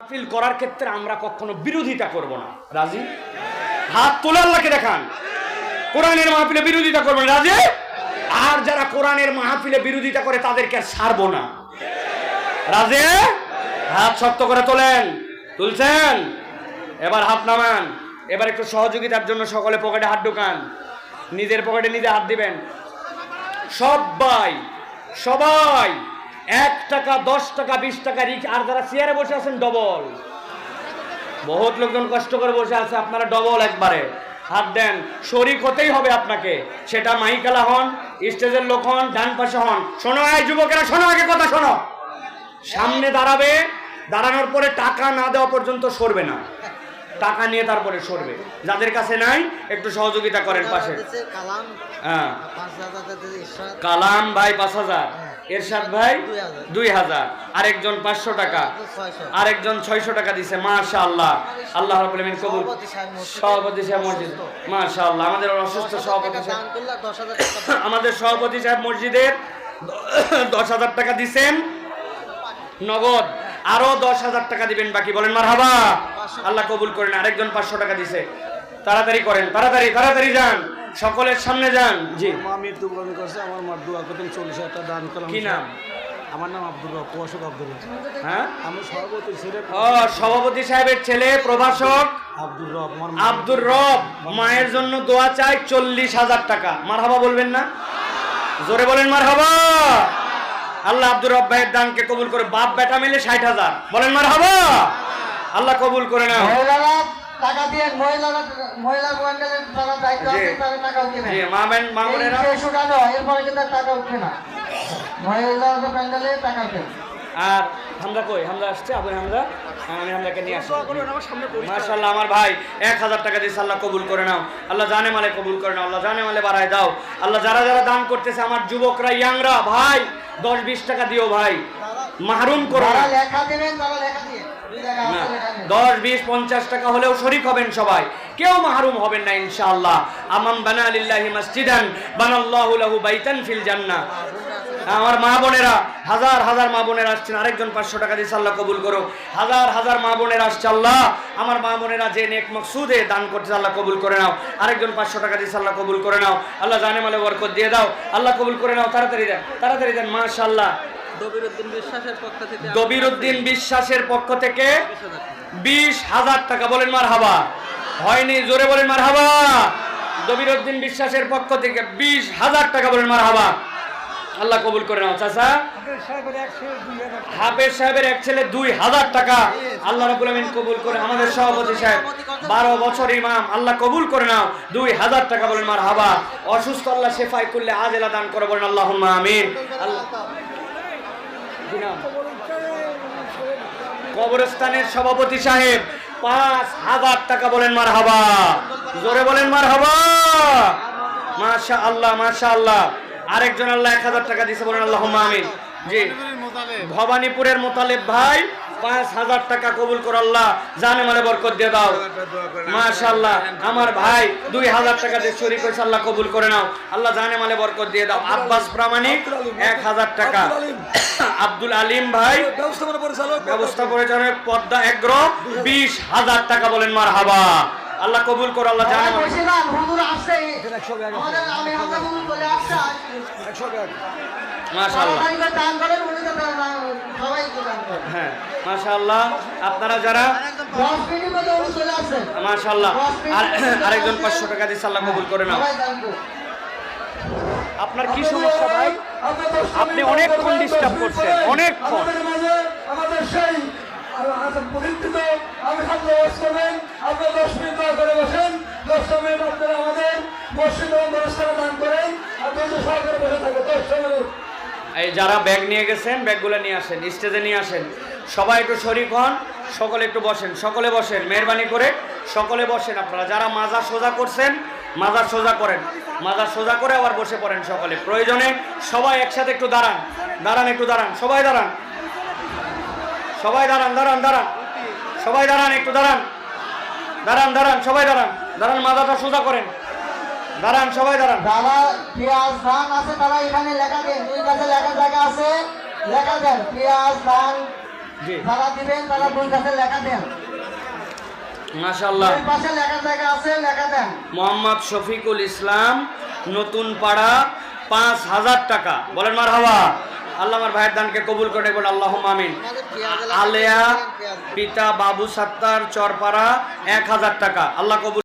মাহফিল করার ক্ষেত্রে আমরা কখনো বিরোধিতা করব না। রাজি? হাত তোলে, আল্লাহকে দেখান। কোরআনের মাহফিলে বিরোধিতা করবেন, রাজি? আর যারা কোরআনের মাহফিলে বিরোধিতা করে তাদেরকে আর ছাড়বো না। রাজি? হাত শক্ত করে তোলেন। তুলছেন? এবার হাত নামান। এবার একটু সহযোগিতার জন্য সকলে পকেটে হাত ঢোকান, নিজের পকেটে নিজে হাত দিবেন। সবাই 1 টাকা, 10 টাকা, 20 টাকা রিক্স। আর যারা চেয়ারে বসে আছেন ডবল, বহুত লোকজন কষ্ট করে বসে আছে, আপনারা ডবল একবারে হাত দেন। শরীক হতেই হবে আপনাকে, সেটা মাইকালা হন, স্টেজের লোক হন, ডান পাশে হন। শোনো এই যুবকেরা, শোনো, আগে কথা শোনো। সামনে দাঁড়াবে, দাঁড়ানোর পরে টাকা না দেওয়া পর্যন্ত সরবে না, টাকা নিয়ে তারপরে সরবে। যাদের কাছে নাই একটু সহযোগিতা করেন পাশে। হ্যাঁ, কালাম ভাই 5000, এরশাদ ভাই 2000, আরেকজন 500 টাকা, আরেকজন 600 টাকা দিছে। মাশাআল্লাহ, আল্লাহ রাব্বুল আলামিন কবুল। সভাপতি সাহেব মসজিদ, মাশাআল্লাহ, আমাদের অসুস্থ সভাপতি সাহেব, আমাদের সভাপতি সাহেব মসজিদের 10,000 টাকা দিছেন নগদ। আরো 10,000 টাকা দিবেন বাকি, বলেন মারহাবা। আল্লাহ কবুল করেন। আরেকজন 500 টাকা দিছে। তাড়াতাড়ি করেন, তাড়াতাড়ি তাড়াতাড়ি যান, সকলের সামনে যান। জি, আমি মৃত্যুবরণ করছে, আমার মা দোয়া করতেন 40,000 টাকা দান করলাম। কি নাম? আমার নাম আব্দুর রব, প্রভাষক আব্দুর রব। হ্যাঁ, আমি সভাপতি ছেলে। সভাপতি সাহেবের ছেলে প্রভাষক আব্দুর রব। আব্দুর রব মায়ের জন্য দোয়া চাই 40,000 টাকা। মারহাবা বলবেন না? জোরে বলেন মারহাবা। আল্লাহ আব্দুর রব ভাইয়ের দানকে কবুল করে। বাপ বেটা মিলে 60,000, বলেন মারহাবা। আল্লাহ কবুল করে নাও। টাকা দিয়ে মহিলা প্যান্ডেলের যারা দায়িত্ব আছে তারা টাকা উঠে না। জি, মা বোনেরা শুকানো, এরপরে কিন্তু টাকা উঠছে না, মহিলা প্যান্ডেলে টাকা উঠে। আর হামদা কই? হামদা আসছে, আবু হামদা। আমি হামদাকে নিয়ে আসি। মাশাআল্লাহ, আমার ভাই 1000 টাকা দিয়েছে। আল্লাহ কবুল করে নাও। আল্লাহ জানে মালে কবুল করে নাও। আল্লাহ জানে মালে বাড়ায় দাও। আল্লাহ যারা যারা দান করতেছে, আমার যুবকরা, ইয়াংরা ভাই, 10-20 টাকা দিও ভাই, মাহরুম করো না। লেখা দিবেন, তারা লেখা দিয়ে 10, 20, 50 টাকা হলেও শরীক হবেন সবাই, কেউ মাহরুম হবেন না ইনশাআল্লাহ। আমান বানা লিল্লাহি মসজিদান বানাল্লাহু লাহু বাইতান ফিল জান্নাহ। আমার মা বোনেরা, হাজার হাজার মা বোনেরা আসছেন। আরেকজন 500 টাকা দিয়েছে। আল্লাহ কবুল করো। হাজার হাজার মা বোনেরা আসছে। আল্লাহ আমার মা বোনেরা যে নেক মকসুদে দান করছে, আল্লাহ কবুল করে নাও। আরেকজন 500 টাকা দিয়েছে। আল্লাহ কবুল করে নাও। আল্লাহ জানে মালে বরকত দিয়ে দাও। আল্লাহ কবুল করে নাও। তাড়াতাড়ি দেন, তাড়াতাড়ি দেন। মাশাআল্লাহ। দবিরউদ্দিন বিশ্বাসের পক্ষ থেকে 20,000 টাকা, বলেন মারহাবা। হয়নি, জোরে বলেন মারহাবা। দবিরউদ্দিন বিশ্বাসের পক্ষ থেকে 20,000 টাকা, বলেন মারহাবা। আল্লাহ কবুল করে নাও। চাচা হাফেজ সাহেবের এক ছেলে 2,000 টাকা। আল্লাহ রাব্বুল আমিন কবুল করে। আমাদের সভাপতি সাহেব 12 বছর ইমাম, আল্লাহ কবুল করে নাও। 2,000 টাকা, বলেন মারহাবা। অসুস্থ আল্লাহ শেফাই করলে আজেলা দান করে, বলেন আল্লাহুম্মা আমিন। আল্লাহ কবরস্থানের সভাপতি সাহেব 5,000 টাকা, বলেন মারহাবা। জোরে বলেন মারহাবা। মাশাআল্লাহ, মাশাআল্লাহ। আরেকজন আল্লাহ 1,000 টাকা দিয়েছে, বলেন আল্লাহুম্মা আমিন। জি, ভবানীপুরের মোতালেব ভাই 5,000 টাকা, কবুল করো আল্লাহ, জানে মালে বরকত দিয়ে দাও। মাশাআল্লাহ, আমার ভাই 2,000 টাকা দিয়ে শরীক হয়েছে। আল্লাহ কবুল করে নাও। আল্লাহ জানে মালে বরকত দিয়ে দাও। আব্বাস প্রামাণিক 1,000 টাকা। আব্দুল আলিম ভাই ব্যবস্থা পরিচালক পদ্মা এগ্রো 20,000 টাকা, বলেন মারহাবা। আল্লাহ কবুল করো। আল্লাহ জানে মাশাআল্লাহ। হ্যাঁ, মাশাআল্লাহ। আপনারা যারা মাশাআল্লাহ, আরেকজন 500 টাকা দিয়েছে। আল্লাহ কবুল করে নাও। আপনার কি সমস্যা ভাই? আপনি অনেকক্ষণ ডিস্টার্ব করছেন, অনেকক্ষণ। আমাদের সেই পরিচিত আমি খাদ্য করবেন, আপনারা 10 মিনিট করে বসেন। 10 মিনিট আপনারা আমাদের মসজিদে অনুষ্ঠানে দান করেন, আর 200 সহকারে বসে থাকে 10 মিনিট। এই যারা ব্যাগ নিয়ে গেছেন, ব্যাগগুলো নিয়ে আসেন, স্টেজে নিয়ে আসেন। সবাই একটু শরীক হন, সকলে একটু বসেন, সকলে বসেন, মেহরবানি করে সকলে বসেন। আপনারা যারা মাজা সোজা করছেন, মাজা সোজা করেন, মাজা সোজা করে আবার বসে পড়েন সকলে। প্রয়োজনে সবাই একসাথে একটু দাঁড়ান, দাঁড়ান, একটু দাঁড়ান, সবাই দাঁড়ান, সবাই দাঁড়ান, দাঁড়ান, দাঁড়ান, সবাই দাঁড়ান, একটু দাঁড়ান, দাঁড়ান, দাঁড়ান, সবাই দাঁড়ান, দাঁড়ান, মাজাটা সোজা করেন, দাঁড়ান, সবাই দাঁড়ান। যারা পেঁয়াজ ধান আছে তারা এখানে লেখা দেন, দুই কাছে লেখা জায়গা আছে, লেখা দেন পেঁয়াজ ধান জি। যারা দিবেন তারা দুই কাছে লেখা দেন, মাশাআল্লাহ। ওই পাশে লেখার জায়গা আছে, লেখা দেন। মোহাম্মদ শফিকুল ইসলাম, নতুন পাড়া, 5,000 টাকা। বলেন মারহাবা। আল্লাহ আমার ভাইয়ের দানকে কবুল করে বলেন আল্লাহুম্মা আমিন। আলেয়া পিতা বাবু সাত্তার, চরপাড়া, 1,000 টাকা। আল্লাহ কবুল